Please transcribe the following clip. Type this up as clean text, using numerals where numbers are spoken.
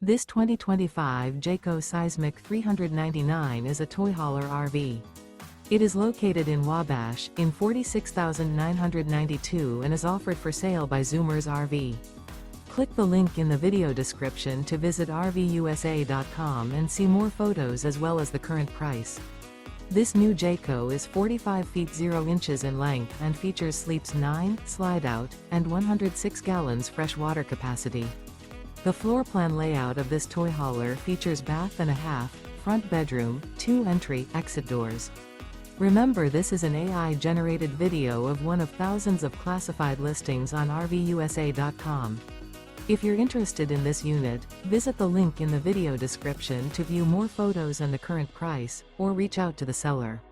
This 2025 Jayco Seismic 399 is a toy hauler RV. It is located in Wabash, in 46,992 and is offered for sale by Zoomers RV. Click the link in the video description to visit RVUSA.com and see more photos as well as the current price. This new Jayco is 45 feet 0 inches in length and features sleeps 9, slide-out, and 106 gallons fresh water capacity. The floor plan layout of this toy hauler features bath and a half, front bedroom, 2 entry/exit doors. Remember, this is an AI-generated video of one of thousands of classified listings on RVUSA.com. If you're interested in this unit, visit the link in the video description to view more photos and the current price, or reach out to the seller.